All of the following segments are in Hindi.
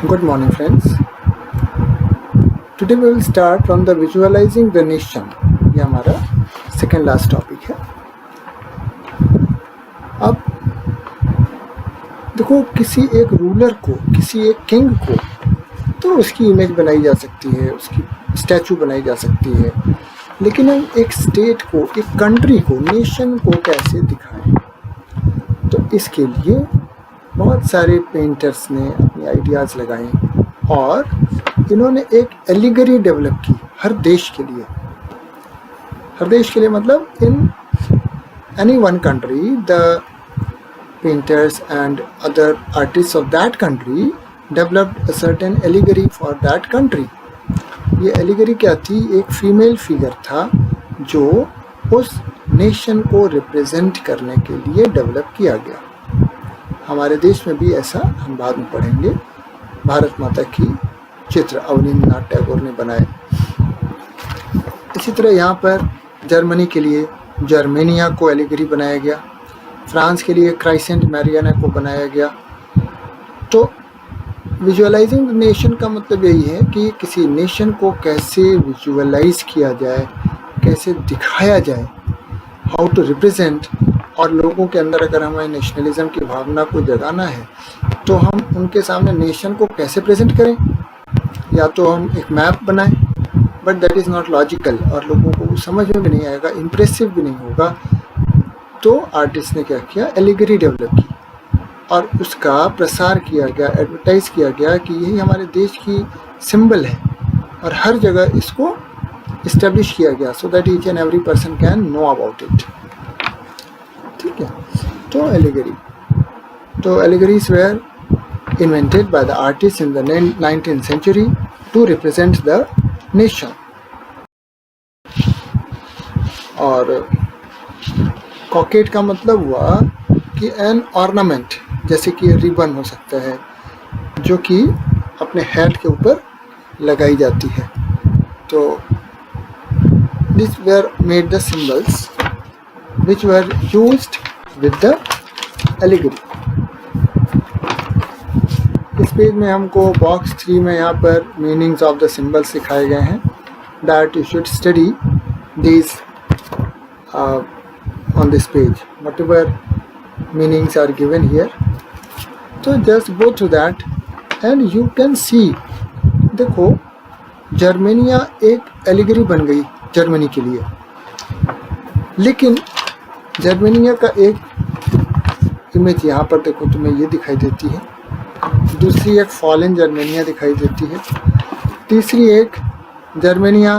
Good morning, friends. Today we will start from the visualizing the nation. ये हमारा सेकेंड लास्ट टॉपिक है. अब देखो, किसी एक रूलर को, किसी एक किंग को तो उसकी इमेज बनाई जा सकती है, उसकी स्टैचू बनाई जा सकती है, लेकिन हम एक स्टेट को, एक कंट्री को, नेशन को कैसे दिखाएं? तो इसके लिए बहुत सारे पेंटर्स ने अपनी आइडियाज़ लगाए और इन्होंने एक एलिगरी डेवलप की हर देश के लिए. हर देश के लिए मतलब in any one country the painters and other artist of that country developed a certain allegory for that country. ये एलिगरी क्या थी? एक फीमेल फिगर था जो उस नेशन को रिप्रेजेंट करने के लिए डेवलप किया गया. हमारे देश में भी ऐसा हम बाद में पढ़ेंगे. भारत माता की चित्र अवनींद्रनाथ टैगोर ने बनाए. इसी तरह यहाँ पर जर्मनी के लिए जर्मेनिया को एलिगरी बनाया गया. फ्रांस के लिए क्राइसेंट मैरियाना को बनाया गया. तो विजुअलाइजिंग द नेशन का मतलब यही है कि किसी नेशन को कैसे विजुअलाइज किया जाए, कैसे दिखाया जाए, हाउ टू रिप्रेजेंट. और लोगों के अंदर अगर हमें नेशनलिज्म की भावना को जगाना है तो हम उनके सामने नेशन को कैसे प्रेजेंट करें? या तो हम एक मैप बनाएं, but that is not logical और लोगों को वो समझ में भी नहीं आएगा, इम्प्रेसिव भी नहीं होगा. तो आर्टिस्ट ने क्या किया? एलिगरी डेवलप की और उसका प्रसार किया गया, एडवर्टाइज किया गया कि यही हमारे देश की सिंबल है और हर जगह इसको इस्टेब्लिश किया गया so that each and every person can know about it. ठीक है. तो allegories were invented by the artists in the 19th century to represent the nation. और कॉकेट का मतलब हुआ कि एन ऑर्नामेंट, जैसे कि रिबन हो सकता है जो कि अपने हेड के ऊपर लगाई जाती है. तो this were made the symbols which were used with the allegory. इस पेज में हमको बॉक्स 3 में यहाँ पर मीनिंग्स ऑफ द सिंबल्स सिखाए गए हैं. That you should study these on this page. Whatever meanings are given here, तो just go through that and you can see. देखो, जर्मेनिया एक एलिगरी बन गई जर्मनी के लिए, लेकिन जर्मेनिया का एक इमेज यहाँ पर देखो तुम्हें ये दिखाई देती है, दूसरी एक फॉलन जर्मेनिया दिखाई देती है, तीसरी एक Germania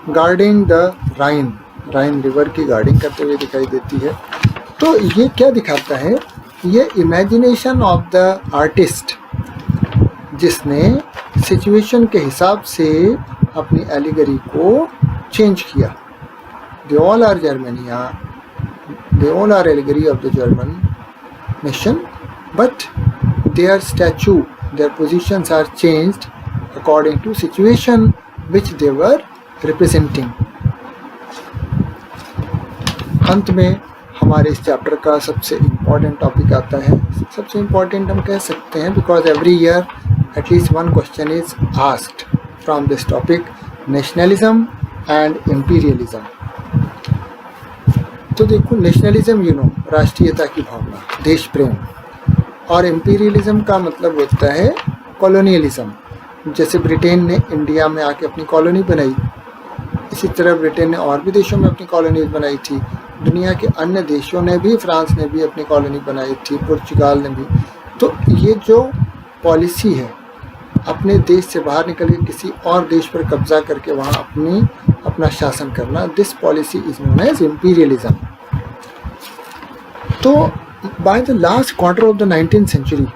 guarding the Rhine river की गार्डिंग करते हुए दिखाई देती है. तो ये क्या दिखाता है? ये इमेजिनेशन ऑफ द आर्टिस्ट जिसने सिचुएशन के हिसाब से अपनी एलिगरी को चेंज किया. They all are Germania, they all are allegory of the German nation, but their statue, their positions are changed according to situation which they were representing. अंत में हमारे इस चैप्टर का सबसे इम्पॉर्टेंट टॉपिक आता है. सबसे इम्पॉर्टेंट हम कह सकते हैं because every year at least one question is asked from this topic, nationalism and imperialism. तो देखो, नेशनलिज्म राष्ट्रीयता की भावना, देश प्रेम, और इम्पीरियलिज्म का मतलब होता है कॉलोनियलिज्म. जैसे ब्रिटेन ने इंडिया में आके अपनी कॉलोनी बनाई, इसी तरह ब्रिटेन ने और भी देशों में अपनी कॉलोनीज बनाई थी. दुनिया के अन्य देशों ने भी, फ्रांस ने भी अपनी कॉलोनी बनाई थी, पुर्तगाल ने भी. तो ये जो पॉलिसी है अपने देश से बाहर निकल के किसी और देश पर कब्जा करके वहाँ अपना शासन करना, this policy is known as imperialism. तो by the last quarter of the 19th century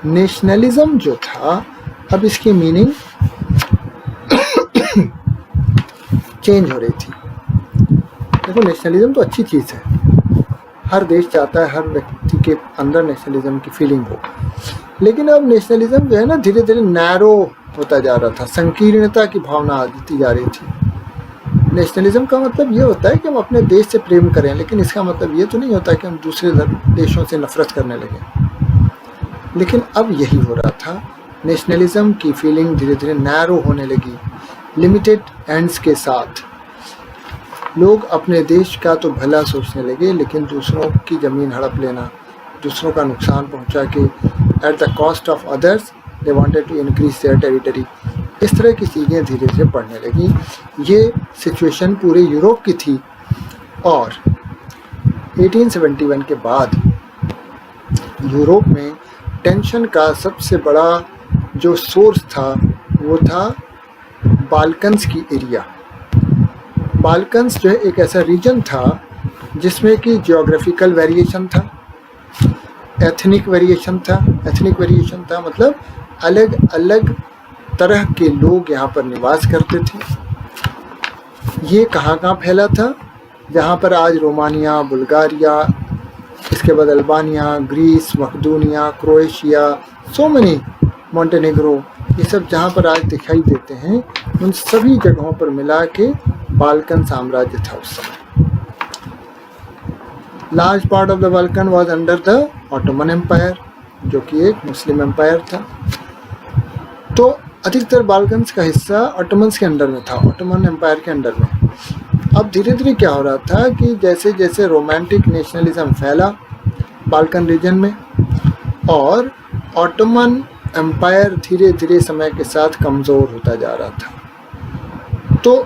nationalism जो था, अब इसकी मीनिंग चेंज हो रही थी. देखो, नेशनलिज्म तो अच्छी चीज़ है, हर देश चाहता है हर व्यक्ति के अंदर नेशनलिज्म की फीलिंग हो, लेकिन अब नेशनलिज्म जो है ना धीरे धीरे नैरो होता जा रहा था, संकीर्णता की भावना आती जा रही थी. नेशनलिज्म का मतलब ये होता है कि हम अपने देश से प्रेम करें, लेकिन इसका मतलब ये तो नहीं होता कि हम दूसरे देशों से नफरत करने लगे. लेकिन अब यही हो रहा था नेशनलिज्म की फीलिंग धीरे धीरे नैरो होने लगी, लिमिटेड एंड्स के साथ। लोग अपने देश का तो भला सोचने लगे, लेकिन दूसरों की ज़मीन हड़प लेना, दूसरों का नुकसान पहुंचा के at the cost of others they wanted to increase their territory, इस तरह की चीज़ें धीरे धीरे बढ़ने लगी। ये सिचुएशन पूरे यूरोप की थी। और 1871 के बाद यूरोप में टेंशन का सबसे बड़ा जो सोर्स था वो था बाल्कन्स की एरिया। बाल्कन्स जो है एक ऐसा रीजन था जिसमें कि जियोग्राफिकल वेरिएशन था, एथनिक वेरिएशन था, मतलब अलग अलग तरह के लोग यहाँ पर निवास करते थे। ये कहाँ फैला था? जहाँ पर आज रोमानिया, बुल्गारिया, इसके बाद अल्बानिया, ग्रीस, मकदूनिया, क्रोएशिया, सो मेनी, मोंटेनेग्रो, ये सब जहाँ पर आज दिखाई देते हैं, उन सभी जगहों पर मिला के बाल्कन साम्राज्य था उस समय। Large part of the Balkan was under the Ottoman empire, जो कि एक मुस्लिम एम्पायर था। तो अधिकतर बाल्कन्स का हिस्सा ऑटोमन्स के अंडर में था, ऑटोमन एम्पायर के अंडर में। अब धीरे धीरे क्या हो रहा था कि जैसे जैसे रोमांटिक नेशनलिज्म फैला बाल्कन रीजन में, और ऑटोमन एम्पायर धीरे धीरे समय के साथ कमज़ोर होता जा रहा था। तो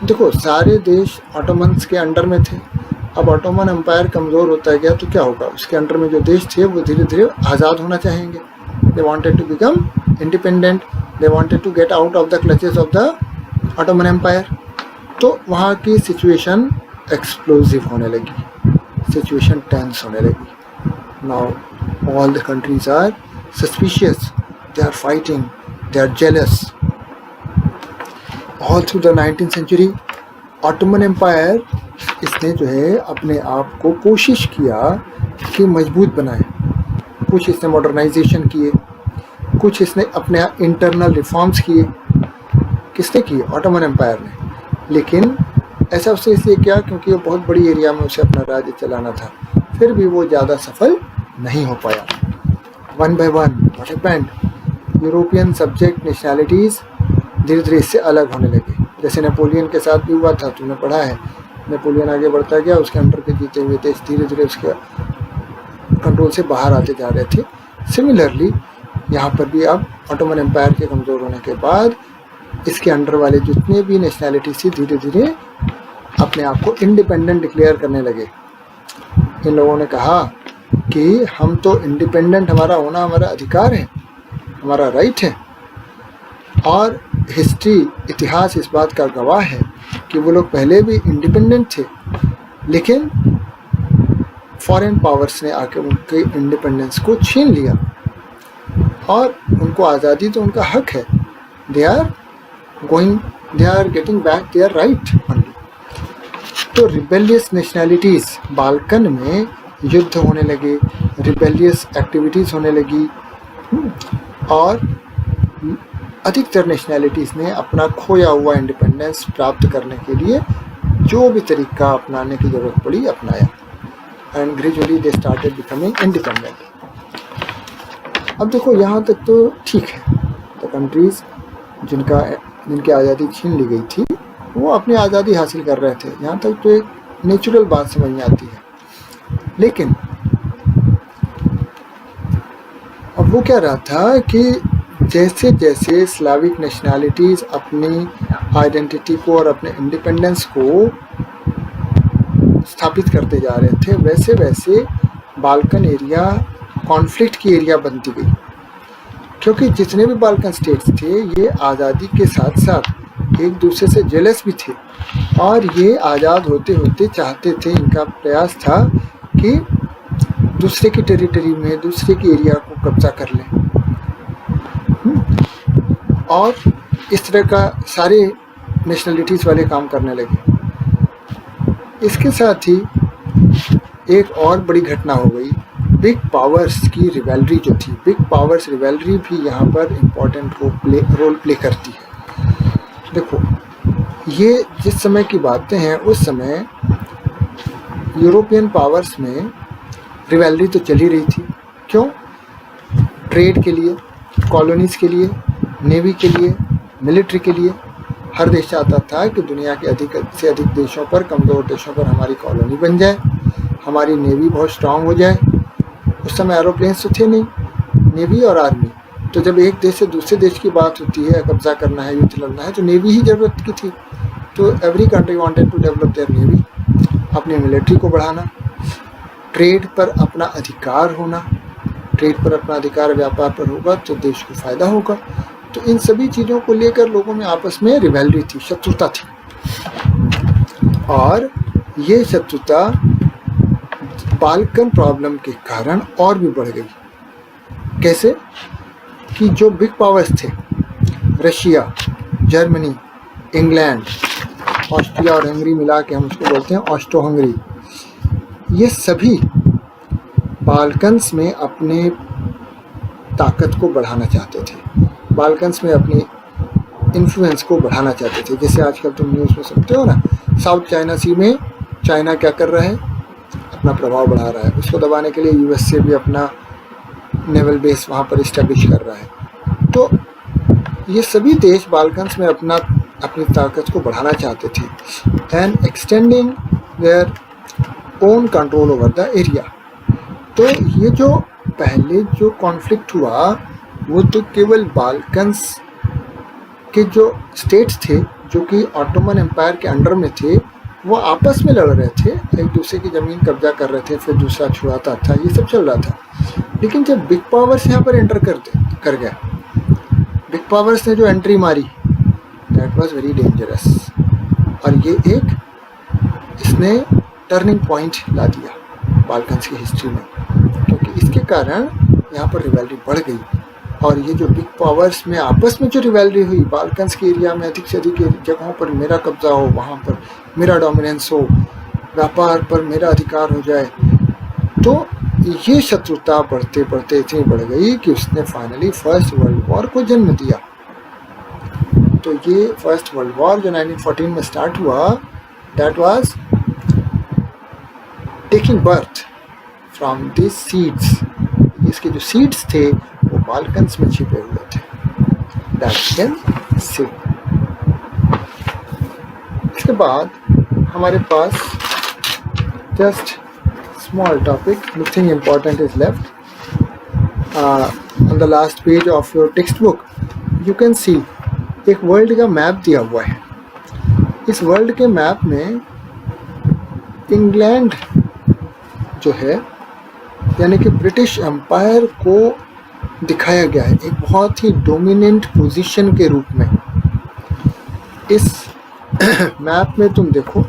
देखो, सारे देश ऑटोमन्स के अंडर में थे। अब ऑटोमन एम्पायर कमज़ोर होता गया तो क्या होगा? उसके अंडर में जो देश थे वो धीरे धीरे आज़ाद होना चाहेंगे। They wanted to become independent, they wanted to get out of the clutches of the Ottoman empire. तो वहाँ की सिचुएशन एक्सप्लोजिव होने लगी, सिचुएशन टेंस होने लगी। Now all the countries are suspicious, they are fighting, they are jealous. All through the 19th century Ottoman empire, इसने जो है अपने आप को कोशिश किया कि मजबूत बनाए। कुछ इसने मॉडर्नाइजेशन किए, कुछ इसने अपने इंटरनल रिफॉर्म्स किए। किसने किए? ऑटोमन एम्पायर ने। लेकिन ऐसा उससे इसलिए किया क्योंकि वो बहुत बड़ी एरिया में उसे अपना राज्य चलाना था। फिर भी वो ज़्यादा सफल नहीं हो पाया। One by one what happened? European subject nationalities धीरे धीरे इससे अलग होने लगे। जैसे नेपोलियन के साथ भी हुआ था, तुमने पढ़ा है। नेपोलियन आगे बढ़ता गया, उसके अंडर के जीते हुए देश धीरे धीरे उसके कंट्रोल से बाहर आते जा रहे थे। सिमिलरली यहाँ पर भी अब ऑटोमन एम्पायर के कमज़ोर होने के बाद इसके अंडर वाले जितने भी नेशनैलिटी थी धीरे धीरे अपने आप को इंडिपेंडेंट डिक्लेयर करने लगे। इन लोगों ने कहा कि हम तो इंडिपेंडेंट, हमारा होना हमारा अधिकार है, हमारा राइट है। और हिस्ट्री, इतिहास इस बात का गवाह है कि वो लोग पहले भी इंडिपेंडेंट थे, लेकिन फॉरेन पावर्स ने आके उनके इंडिपेंडेंस को छीन लिया। और उनको आज़ादी तो उनका हक है, they are getting back their right only. तो रिबेलियस नेशनैलिटीज़, बाल्कन में युद्ध होने लगे, रिबेलियस एक्टिविटीज़ होने लगी, और अधिकतर नेशनैलिटीज़ ने अपना खोया हुआ इंडिपेंडेंस प्राप्त करने के लिए जो भी तरीका अपनाने की ज़रूरत पड़ी अपनाया। And gradually they started becoming independent. अब देखो, यहाँ तक तो ठीक है। तो कंट्रीज़ जिनकी आज़ादी छीन ली गई थी वो अपनी आज़ादी हासिल कर रहे थे, यहाँ तक तो एक नेचुरल बात समझ में आती है। लेकिन अब वो क्या रहा था कि जैसे जैसे स्लाविक नेशनैलिटीज़ अपनी आइडेंटिटी को और अपने इंडिपेंडेंस को स्थापित करते जा रहे थे, वैसे वैसे बाल्कन एरिया कॉन्फ्लिक्ट की एरिया बनती गई। क्योंकि जितने भी बाल्कन स्टेट्स थे ये आज़ादी के साथ साथ एक दूसरे से जेलस भी थे, और ये आज़ाद होते होते चाहते थे, इनका प्रयास था कि दूसरे की टेरिटरी में, दूसरे की एरिया को कब्जा कर लें। और इस तरह का सारे नेशनलिटीज़ वाले काम करने लगे। इसके साथ ही एक और बड़ी घटना हो गई, बिग पावर्स की रिवैलरी जो थी। बिग पावर्स रिवैलरी भी यहाँ पर इम्पोर्टेंट रोल प्ले करती है। देखो, ये जिस समय की बातें हैं उस समय यूरोपियन पावर्स में रिवैलरी तो चली रही थी। क्यों? ट्रेड के लिए, कॉलोनीज़ के लिए, नेवी के लिए, मिलिट्री के लिए हर देश चाहता था कि दुनिया के अधिक से अधिक देशों पर, कमज़ोर देशों पर हमारी कॉलोनी बन जाए, हमारी नेवी बहुत स्ट्रांग हो जाए। उस समय एरोप्लेन्स तो थे नहीं, नेवी और आर्मी। तो जब एक देश से दूसरे देश की बात होती है, कब्जा करना है, युद्ध लड़ना है, तो नेवी ही ज़रूरत की थी। तो every country wanted to develop their navy, अपनी मिलिट्री को बढ़ाना, ट्रेड पर अपना अधिकार होना, ट्रेड पर अपना अधिकार व्यापार पर होगा तो देश को फ़ायदा होगा। तो इन सभी चीज़ों को लेकर लोगों में आपस में रिवेलरी थी, शत्रुता थी। और ये शत्रुता बाल्कन प्रॉब्लम के कारण और भी बढ़ गई। कैसे कि जो बिग पावर्स थे, रशिया, जर्मनी, इंग्लैंड, ऑस्ट्रिया और हंगरी मिला के हम उसको बोलते हैं ऑस्ट्रो हंगरी, ये सभी बाल्कन्स में अपने ताकत को बढ़ाना चाहते थे, बाल्कन्स में अपनी इन्फ्लुएंस को बढ़ाना चाहते थे। जैसे आजकल तुम न्यूज़ में सुनते हो ना, साउथ चाइना सी में चाइना क्या कर रहा है, अपना प्रभाव बढ़ा रहा है। उसको दबाने के लिए यूएस से भी अपना नेवल बेस वहाँ पर इस्टेब्लिश कर रहा है। तो ये सभी देश बाल्कन्स में अपनी ताकत को बढ़ाना चाहते थे and extending their own control over the area. तो ये जो पहले जो कॉन्फ्लिक्ट हुआ वो तो केवल बाल्कन्स के जो स्टेट्स थे जो कि ऑटोमन एम्पायर के अंडर में थे, वो आपस में लड़ रहे थे, एक दूसरे की ज़मीन कब्जा कर रहे थे, फिर दूसरा छुड़ाता था, ये सब चल रहा था। लेकिन जब बिग पावर्स यहाँ पर एंटर कर गया, बिग पावर्स ने जो एंट्री मारी, दैट वाज वेरी डेंजरस। और ये इसने टर्निंग पॉइंट ला दिया बाल्कन्स की हिस्ट्री में, क्योंकि इसके कारण यहाँ पर रिवैल्री बढ़ गई। और ये जो बिग पावर्स में आपस में जो रिवैल्री हुई, बाल्कन्स के एरिया में अधिक से अधिक जगहों पर मेरा कब्जा हो, वहाँ पर मेरा डोमिनेंस हो, व्यापार पर मेरा अधिकार हो जाए, तो ये शत्रुता बढ़ते बढ़ते इतनी बढ़ गई कि उसने फाइनली फर्स्ट वर्ल्ड वॉर को जन्म दिया। तो ये फर्स्ट वर्ल्ड वॉर जो 1914 में स्टार्ट हुआ, that was taking birth from this seeds. इसके जो सीड्स थे वो बाल्कन्स में छिपे हुए थे, दैट कैन सी। इसके बाद हमारे पास just small topic, nothing important is left. On the last page of your textbook you can see एक वर्ल्ड का मैप दिया हुआ है। इस वर्ल्ड के मैप में इंग्लैंड जो है, यानी कि ब्रिटिश एम्पायर को दिखाया गया है एक बहुत ही डोमिनेंट पोजीशन के रूप में। इस मैप में तुम देखो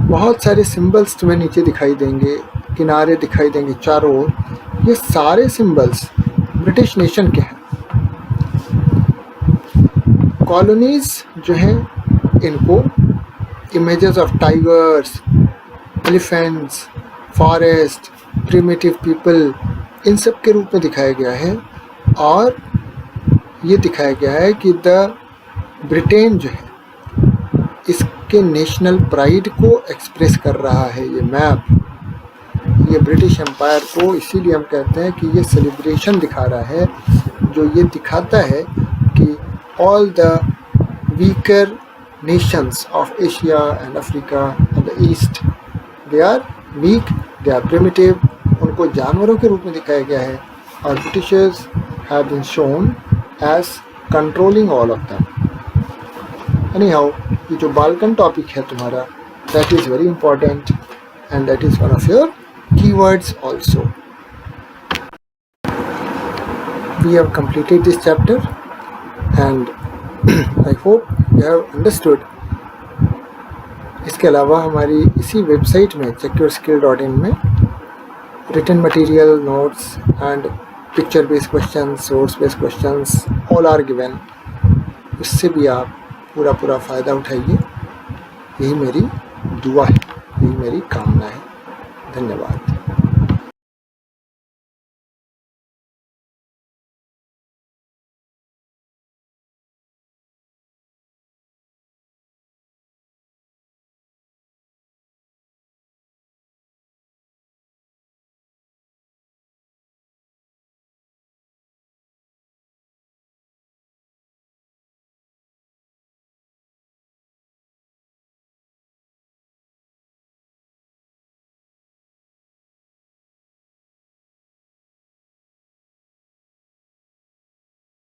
बहुत सारे सिंबल्स तुम्हें नीचे दिखाई देंगे, किनारे दिखाई देंगे चारों ओर। ये सारे सिंबल्स ब्रिटिश नेशन के हैं। कॉलोनीज जो हैं इनको images of tigers, elephants, forest, primitive people, इन सब के रूप में दिखाया गया है। और ये दिखाया गया है कि द ब्रिटेन जो है इसके नेशनल प्राइड को एक्सप्रेस कर रहा है ये मैप। ये ब्रिटिश एम्पायर को इसीलिए हम कहते हैं कि ये सेलिब्रेशन दिखा रहा है, जो ये दिखाता है कि all the weaker nations of Asia and Africa and the east, they are weak, they are primitive, उनको जानवरों के रूप में दिखाया गया है। और Britishers have been shown as controlling all of them. Anyhow, ये जो बाल्कन टॉपिक है तुम्हारा, that is very important and that is one of your keywords also. We have completed this chapter and I hope you have understood. इसके अलावा हमारी इसी वेबसाइट में checkyourskill.in में written material, notes and picture based questions, source based questions all are given. उससे भी आप पूरा फ़ायदा उठाइए। यही मेरी दुआ है, यही मेरी कामना है। धन्यवाद।